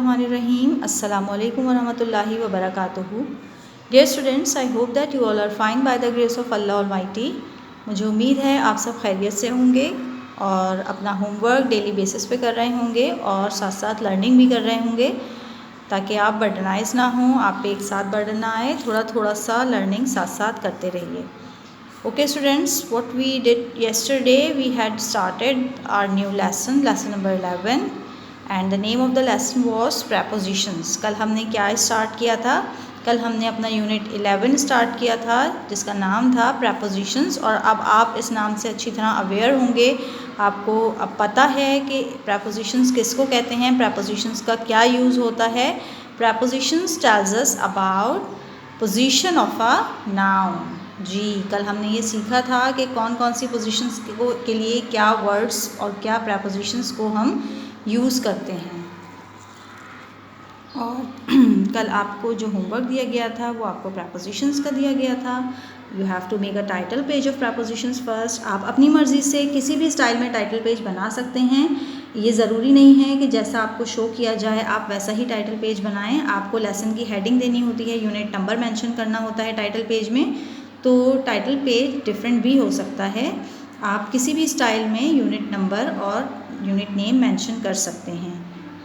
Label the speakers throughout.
Speaker 1: Bismillahirrahmanirrahim. Assalamu alaikum warahmatullahi wabarakatuh. Dear students, I hope that you all are fine by the grace of Allah Almighty. मुझे उम्मीद है आप सब खैरियत से होंगे और अपना होमवर्क डेली बेसिस पे कर रहे होंगे और साथ साथ लर्निंग भी कर रहे होंगे ताकि आप बर्डनाइज ना हों, आप पे एक साथ बर्डन ना आए, थोड़ा थोड़ा सा लर्निंग साथ साथ करते रहिए. Okay students, what we did yesterday, we had started our new lesson number 11 and the name of the lesson was prepositions. कल हमने क्या स्टार्ट किया था? कल हमने अपना यूनिट 11 स्टार्ट किया था जिसका नाम था prepositions और अब आप इस नाम से अच्छी तरह अवेयर होंगे. आपको अब पता है कि prepositions किसको कहते हैं, prepositions का क्या यूज़ होता है. Prepositions tells us about position of a noun. जी, कल हमने ये सीखा था कि कौन कौन सी पोजीशंस के लिए क्या वर्ड्स और क्या प्रपोजिशंस को हम यूज़ करते हैं. और कल आपको जो होमवर्क दिया गया था वो आपको प्रपोजिशंस का दिया गया था. You have to make a title page of propositions first. आप अपनी मर्ज़ी से किसी भी स्टाइल में टाइटल पेज बना सकते हैं. ये ज़रूरी नहीं है कि जैसा आपको शो किया जाए आप वैसा ही टाइटल पेज बनाएं. आपको लेसन की हेडिंग देनी होती है, यूनिट नंबर मेंशन करना होता है टाइटल पेज में, तो टाइटल पेज डिफरेंट भी हो सकता है. आप किसी भी स्टाइल में यूनिट नंबर और यूनिट नेम मेंशन कर सकते हैं.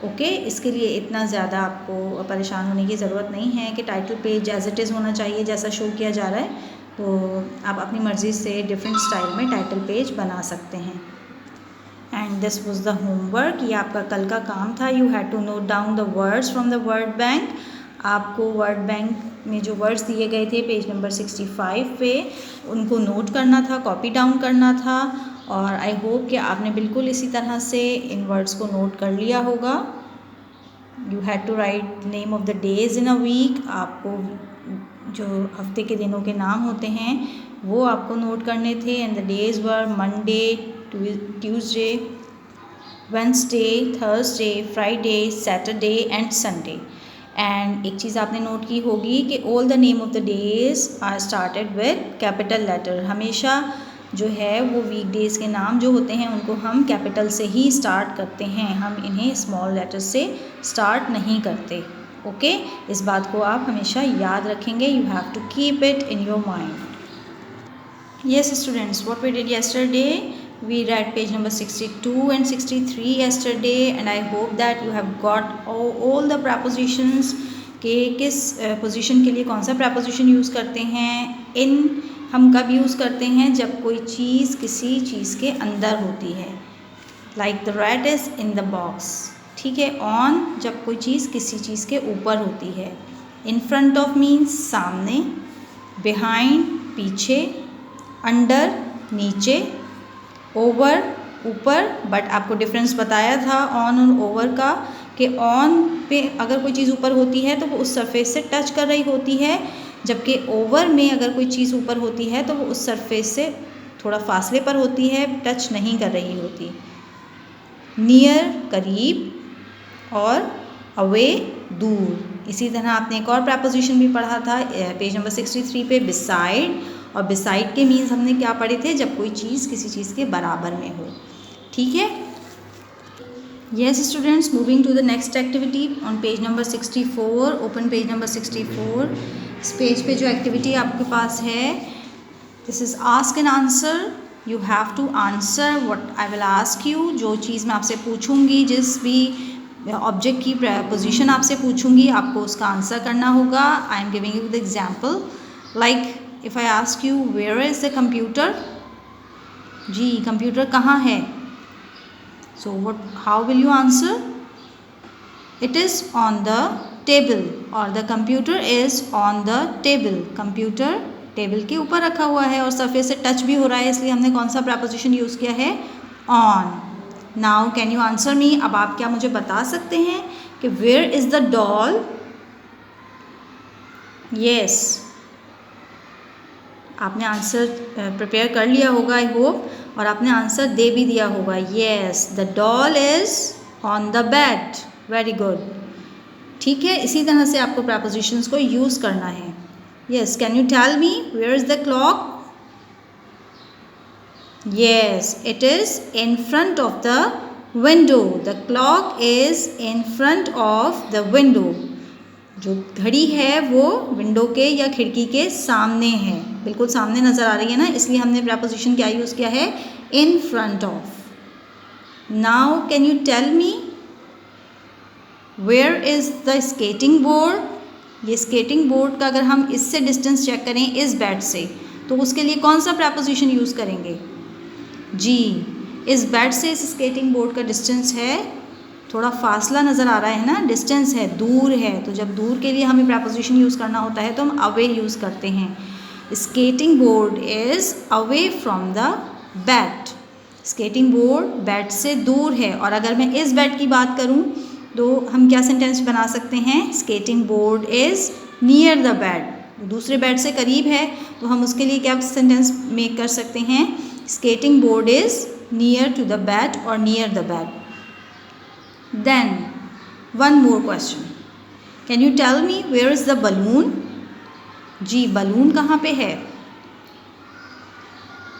Speaker 1: ओके, इसके लिए इतना ज़्यादा आपको परेशान होने की ज़रूरत नहीं है कि title page as it is होना चाहिए जैसा शो किया जा रहा है. तो आप अपनी मर्ज़ी से डिफरेंट स्टाइल में टाइटल पेज बना सकते हैं. And this was the homework. ये आपका कल का काम था. You had to note down the words from the word bank. आपको वर्ड बैंक में जो वर्ड्स दिए गए थे पेज नंबर 65 पे उनको नोट करना था, कॉपी डाउन करना था. और आई होप कि आपने बिल्कुल इसी तरह से इन वर्ड्स को नोट कर लिया होगा. You had to write name of the days in a week. आपको जो हफ्ते के दिनों के नाम होते हैं वो आपको नोट करने थे. And the days were Monday, Tuesday, Wednesday, Thursday, Friday, Saturday and Sunday. And एक चीज़ आपने नोट की होगी कि all the name of the days are started with capital letter. हमेशा जो है वो वीक डेज़ के नाम जो होते हैं उनको हम कैपिटल से ही स्टार्ट करते हैं, हम इन्हें स्मॉल लेटर से स्टार्ट नहीं करते. ओके, इस बात को आप हमेशा याद रखेंगे. You have to keep it in your mind. Yes students, what we did yesterday, we read page number 62 and 63 yesterday and I hope that you have got all the prepositions के किस position के लिए कौन सा preposition use करते हैं. इन हम कब यूज़ करते हैं? जब कोई चीज़ किसी चीज़ के अंदर होती है. Like the rat is in the box. ठीक है. ऑन जब कोई चीज़ किसी चीज़ के ऊपर होती है. इन फ्रंट ऑफ मीन्स सामने, बिहाइंड पीछे, अंडर नीचे, ओवर ऊपर. बट आपको डिफरेंस बताया था ऑन और ओवर का कि ऑन पे अगर कोई चीज़ ऊपर होती है तो वो उस सरफेस से टच कर रही होती है, जबकि ओवर में अगर कोई चीज़ ऊपर होती है तो वो उस सरफेस से थोड़ा फासले पर होती है, टच नहीं कर रही होती. नियर करीब और अवे दूर. इसी तरह आपने एक और प्रपोजिशन भी पढ़ा था पेज नंबर 63 पे, बिसाइड. और बिसाइड के मीन्स हमने क्या पढ़े थे? जब कोई चीज़ किसी चीज़ के बराबर में हो. ठीक है. Yes students, moving to the next activity on page number 64. Open page number 64. इस पेज पे जो एक्टिविटी आपके पास है, this is ask and answer. You have to answer what I will ask you. जो चीज़ मैं आपसे पूछूंगी, जिस भी ऑब्जेक्ट की पोजीशन आपसे पूछूंगी, आपको उसका आंसर करना होगा. I am giving you the example. Like if I ask you where is the computer? जी, कंप्यूटर कहाँ है? So how will you answer? It is on the table or the computer is on the table. Computer table के ऊपर रखा हुआ है और surface से टच भी हो रहा है, इसलिए हमने कौन सा प्रपोजिशन यूज़ किया है? on. Now can you answer me? अब आप क्या मुझे बता सकते हैं कि where is the doll? Yes, आपने आंसर प्रिपेयर कर लिया होगा आई होप, और आपने आंसर दे भी दिया होगा. Yes, the doll is on the bed. Very good. ठीक है. इसी तरह से आपको प्रपोजिशंस को यूज़ करना है. Yes, can you tell me where is the clock? Yes, it is in front of the window, the clock is in front of the window, जो घड़ी है वो विंडो के या खिड़की के सामने है, बिल्कुल सामने नज़र आ रही है ना, इसलिए हमने प्रपोजिशन क्या यूज़ किया है, in front of. Now can you tell me where is the skating board? ये स्केटिंग बोर्ड का अगर हम इससे डिस्टेंस चेक करें इस बेड से, तो उसके लिए कौन सा प्रपोजिशन यूज़ करेंगे? जी, इस बेड से इस स्केटिंग बोर्ड का डिस्टेंस है, थोड़ा फासला नज़र आ रहा है ना, डिस्टेंस है, दूर है, तो जब दूर के लिए हमें प्रपोजिशन यूज़ करना होता है तो हम अवे यूज़ करते हैं। Skating board is away from the bed, skating board bed से दूर है। और अगर मैं इस बेड की बात करूं तो हम क्या सेंटेंस बना सकते हैं, skating board is near the bed, दूसरे बेड से करीब है तो हम उसके लिए क्या सेंटेंस मेक कर सकते हैं, skating board is near to the bed or near the bed. Then one more question, can you tell me where is the balloon? जी, बलून कहाँ पे है?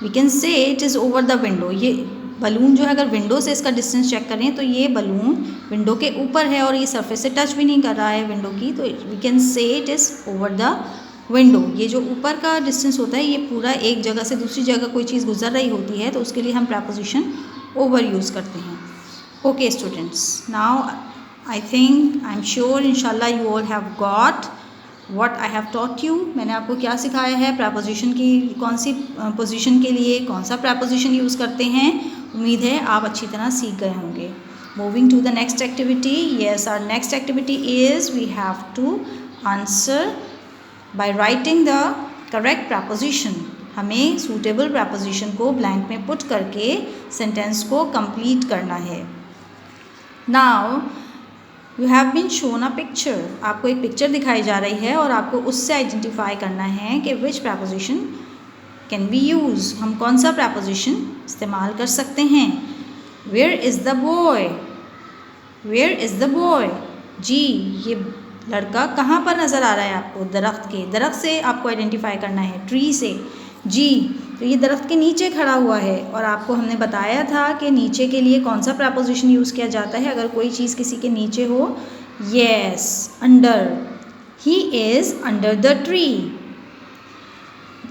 Speaker 1: We can say it is over the window, ये balloon जो है अगर window से इसका डिस्टेंस चेक करें तो ये बलून विंडो के ऊपर है और ये सरफेस से टच भी नहीं कर रहा है विंडो की, तो we can say it is over the window. ये जो ऊपर का डिस्टेंस होता है ये पूरा एक जगह से दूसरी जगह कोई चीज़ गुजर रही होती है तो उसके लिए हम प्रपोजिशन ओवर यूज़ करते हैं। Okay students, now I think I am sure इंशाल्लाह you all have got what I have taught you. मैंने आपको क्या सिखाया है, प्रपोजिशन की कौन सी पोजीशन के लिए कौन सा प्रपोजिशन यूज़ करते हैं। उम्मीद है आप अच्छी तरह सीख गए होंगे। Moving to the next activity, yes our next activity is we have to answer by writing the correct preposition. हमें सूटेबल प्रपोजिशन को ब्लैंक में पुट करके सेंटेंस को कंप्लीट करना है। Now you have been shown a picture, आपको एक picture दिखाई जा रही है और आपको उससे आइडेंटिफाई करना है कि which preposition can be use, हम कौन सा प्रपोजिशन इस्तेमाल कर सकते हैं। Where is the boy, where is the boy, जी ये लड़का कहाँ पर नज़र आ रहा है आपको, दरख्त के, दरख्त से आपको आइडेंटिफाई करना है, ट्री से। जी, तो ये दरख्त के नीचे खड़ा हुआ है और आपको हमने बताया था कि नीचे के लिए कौन सा प्रपोजिशन यूज़ किया जाता है अगर कोई चीज़ किसी के नीचे हो। Yes, under, he is under the tree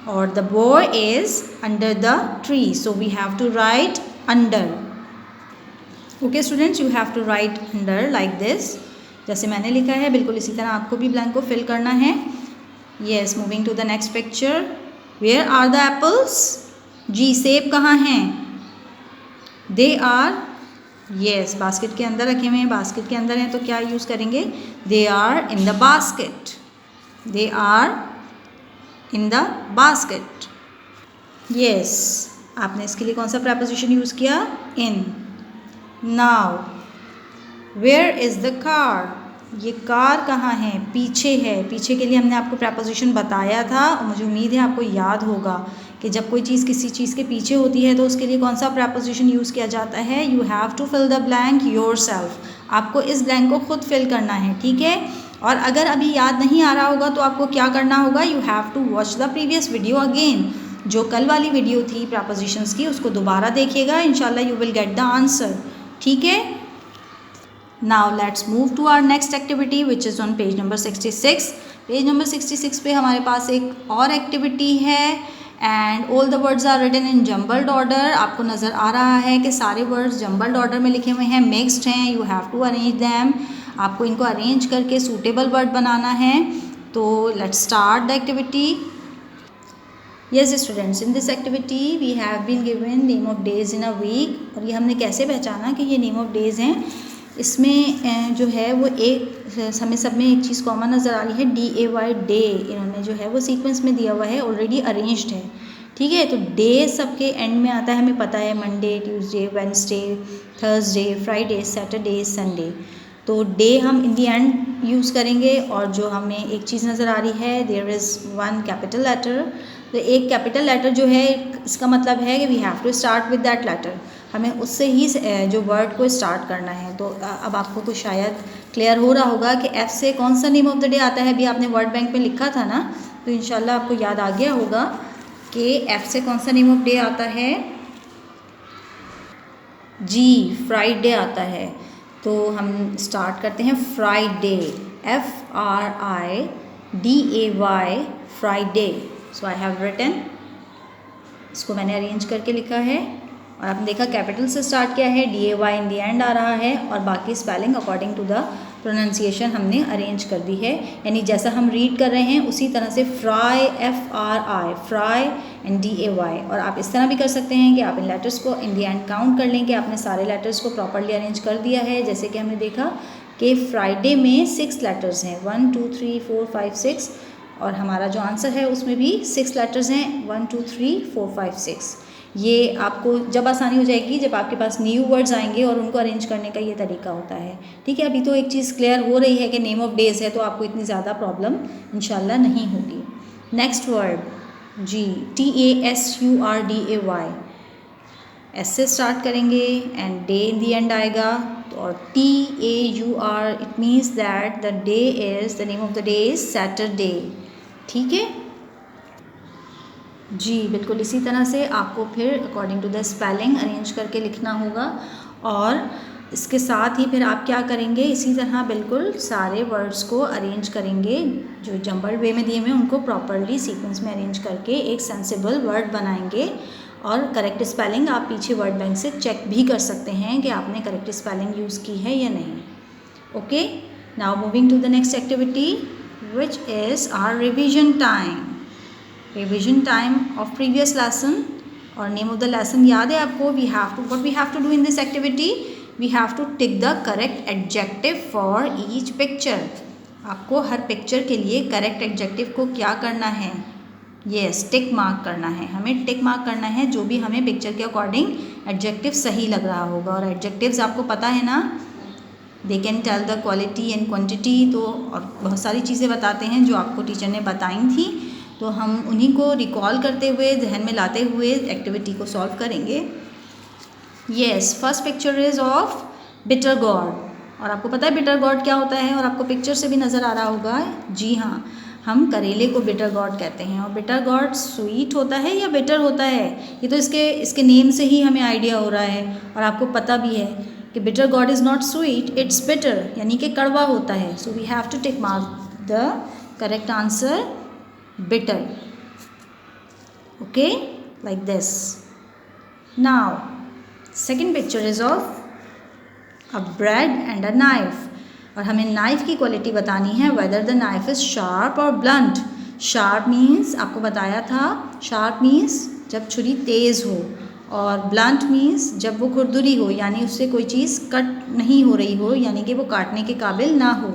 Speaker 1: or the boy is under the tree, so we have to write under. Okay students, you have to write under like this, जैसे मैंने लिखा है बिल्कुल इसी तरह आपको भी ब्लैंक को फिल करना है। Yes, moving to the next picture, where are the apples, जी सेब कहाँ हैं, दे आर, येस बास्केट के अंदर रखे हुए हैं, बास्केट के अंदर हैं तो क्या यूज़ करेंगे, they are in the basket, they are in the basket. Yes, आपने इसके लिए कौन सा प्रपोजिशन यूज़ किया, in. Now where is the car, ये कार कहाँ है, पीछे है, पीछे के लिए हमने आपको प्रपोजिशन बताया था और मुझे उम्मीद है आपको याद होगा कि जब कोई चीज़ किसी चीज़ के पीछे होती है तो उसके लिए कौन सा प्रपोजिशन यूज़ किया जाता है। You have to fill the blank yourself, आपको इस ब्लैंक को खुद फिल करना है, ठीक है। और अगर अभी याद नहीं आ रहा होगा तो आपको क्या करना होगा, you have to watch the previous video again, जो कल वाली वीडियो थी प्रपोजिशंस की उसको दोबारा देखिएगा, इंशाल्लाह you will get the answer, ठीक है। Now let's move to our next activity which is on page number 66. Page number 66 पे हमारे पास एक और एक्टिविटी है and all the words are written in jumbled order. आपको नज़र आ रहा है कि सारे वर्ड्स जम्बल्ड ऑर्डर में लिखे हुए हैं, मिक्स्ड हैं, you have to arrange them, आपको इनको अरेंज करके सूटेबल वर्ड बनाना है। तो let's start the activity. Yes students, in this activity we have been given name of days in a week, और ये हमने कैसे पहचाना कि ये नेम ऑफ डेज़ हैं। इसमें जो है वो एक हमें सब में एक चीज़ कॉमन नज़र आ रही है, DAY डे, इन्होंने जो है वो सीक्वेंस में दिया हुआ है, ऑलरेडी अरेंज्ड है, ठीक है। तो डे सबके एंड में आता है, हमें पता है Monday, Tuesday, Wednesday, Thursday, Friday, Saturday, Sunday. तो डे हम इन दी एंड यूज़ करेंगे और जो हमें एक चीज़ नज़र आ रही है, there is one capital letter, तो एक कैपिटल लेटर जो है इसका मतलब है कि we have to start with that letter, हमें उससे ही जो वर्ड को स्टार्ट करना है। तो अब आपको कुछ शायद क्लियर हो रहा होगा कि एफ़ से कौन सा नेम ऑफ द डे आता है, अभी आपने वर्ड बैंक में लिखा था ना, तो इंशाल्लाह आपको याद आ गया होगा कि एफ़ से कौन सा नेम ऑफ डे आता है। जी फ्राइडे आता है, तो हम स्टार्ट करते हैं Friday, FRIDAY, Friday. So I have written, इसको मैंने अरेंज करके लिखा है और आपने देखा कैपिटल से स्टार्ट किया है, DAY इन दी एंड आ रहा है और बाकी spelling according to the pronunciation हमने अरेंज कर दी है, यानी जैसा हम रीड कर रहे हैं उसी तरह से fry, FRI, fry and DAY। और आप इस तरह भी कर सकते हैं कि आप इन लेटर्स को इन दी एंड काउंट कर लें कि आपने सारे लेटर्स को प्रॉपरली अरेंज कर दिया है। जैसे कि हमने देखा कि फ्राइडे में 6 लेटर्स हैं, 1 2 3 4 5 6, और हमारा जो आंसर है उसमें भी 6 लेटर्स हैं, 1 2 3 4 5 6। ये आपको जब आसानी हो जाएगी जब आपके पास न्यू वर्ड्स आएंगे और उनको अरेंज करने का ये तरीका होता है। ठीक है, अभी तो एक चीज़ क्लियर हो रही है कि नेम ऑफ डेज़ है, तो आपको इतनी ज़्यादा प्रॉब्लम इंशाल्लाह नहीं होगी। नेक्स्ट वर्ड जी, TASURDAY, एस से स्टार्ट करेंगे and day in the end आएगा, और TAUR, it means that the day is, the name of the day is Saturday. ठीक है जी, बिल्कुल इसी तरह से आपको फिर according to the spelling arrange करके लिखना होगा। और इसके साथ ही फिर आप क्या करेंगे, इसी तरह बिल्कुल सारे वर्ड्स को अरेंज करेंगे, जो जंबल्ड वे में दिए हुए उनको प्रॉपरली सीक्वेंस में अरेंज करके एक सेंसिबल वर्ड बनाएंगे। और करेक्ट स्पेलिंग आप पीछे वर्ड बैंक से चेक भी कर सकते हैं कि आपने करेक्ट स्पेलिंग यूज़ की है या नहीं। Okay, now moving to the next activity which is our revision time. Revision time of previous lesson, और नेम ऑफ द लेसन याद है आपको। We have to, what we have to do in this activity, we have to tick the correct adjective for each picture. आपको हर picture के लिए correct adjective को क्या करना है, यस टिक मार्क करना है। हमें टिक मार्क करना है जो भी हमें पिक्चर के अकॉर्डिंग एडजेक्टिव सही लग रहा होगा। और एडजेक्टिव्स आपको पता है ना, they can tell the quality and quantity, तो और बहुत सारी चीज़ें बताते हैं जो आपको टीचर ने बताई थी, तो हम उन्हीं को रिकॉल करते हुए जहन में लाते हुए एक्टिविटी को सॉल्व करेंगे। Yes, first picture is of bitter gourd, और आपको पता है बिटर गॉर्ड क्या होता है, और आपको पिक्चर से भी नज़र आ रहा होगा। जी हाँ, हम करेले को बिटर गॉर्ड कहते हैं। और बिटर गॉर्ड स्वीट होता है या बिटर होता है, ये तो इसके नेम से ही हमें आइडिया हो रहा है, और आपको पता भी है कि bitter gourd is not sweet, it's bitter, यानी कि कड़वा होता है। So we have to tick mark the correct answer bitter. Okay, like this. Now second picture is of a bread and a knife, और हमें नाइफ की quality बतानी है, whether the knife is sharp or blunt. sharp means आपको बताया था, sharp means जब छुरी तेज़ हो, और blunt means जब वो खुरदुरी हो, यानी उससे कोई चीज़ कट नहीं हो रही हो, यानी कि वो काटने के काबिल ना हो।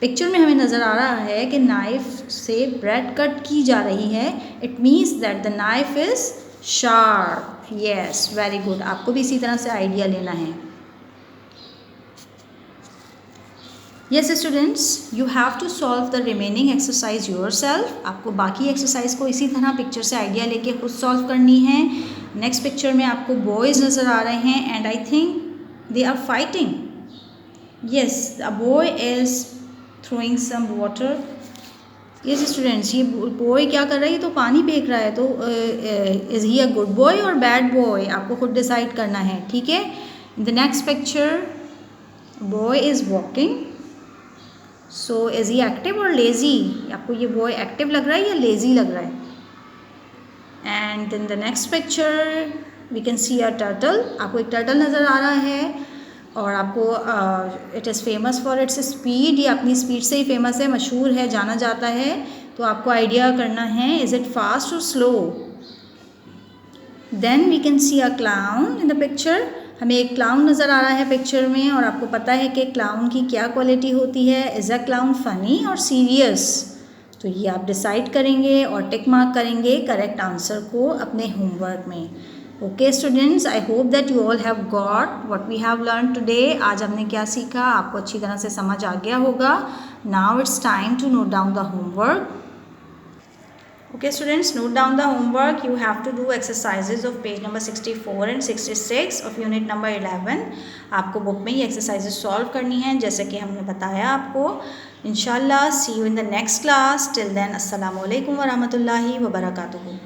Speaker 1: पिक्चर में हमें नज़र आ रहा है कि नाइफ से ब्रेड कट की जा रही है, it means that the knife is sharp. Yes, very good, आपको भी इसी तरह से आइडिया लेना है। Yes students, you have to solve the remaining exercise yourself. आपको बाकी एक्सरसाइज को इसी तरह पिक्चर से आइडिया लेके खुद सॉल्व करनी है। नेक्स्ट पिक्चर में आपको बॉयज़ नज़र आ रहे हैं and I think they are fighting. Yes, a boy is throwing some water. Yes students, ये बॉय क्या कर रहा है, ये तो पानी फेंक रहा है, तो is he a good boy और बैड बॉय, आपको खुद डिसाइड करना है। ठीक है, इन the next picture boy is walking, so is he active और लेज़ी, आपको ये बॉय एक्टिव लग रहा है या लेज़ी लग रहा है। And in the next picture we can see a turtle, आपको एक टर्टल नज़र आ रहा है, और आपको it is famous for its speed, ये अपनी स्पीड से ही फेमस है, मशहूर है, जाना जाता है। तो आपको आइडिया करना है, इज़ इट फास्ट और slow. Then we can see a clown in the picture, हमें एक क्लाउन नज़र आ रहा है पिक्चर में, और आपको पता है कि क्लाउन की क्या क्वालिटी होती है, इज़ अ क्लाउन फनी और सीरियस। तो ये आप डिसाइड करेंगे और टिक मार्क करेंगे करेक्ट आंसर को अपने होमवर्क में। Okay students, I hope that you all have got what we have learn today. आज हमने क्या सीखा आपको अच्छी तरह से समझ आ गया होगा। Now it's time to note down the homework. Okay students, note down the homework. You have to do exercises of page number 64 and 66 of unit number 11। आपको बुक में ही एक्सरसाइजेज सॉल्व करनी है जैसे कि हमने बताया आपको। इंशाल्लाह see you in the next class. Till then अस्सलामु अलैकुम व रहमतुल्लाहि व बरकातुहू।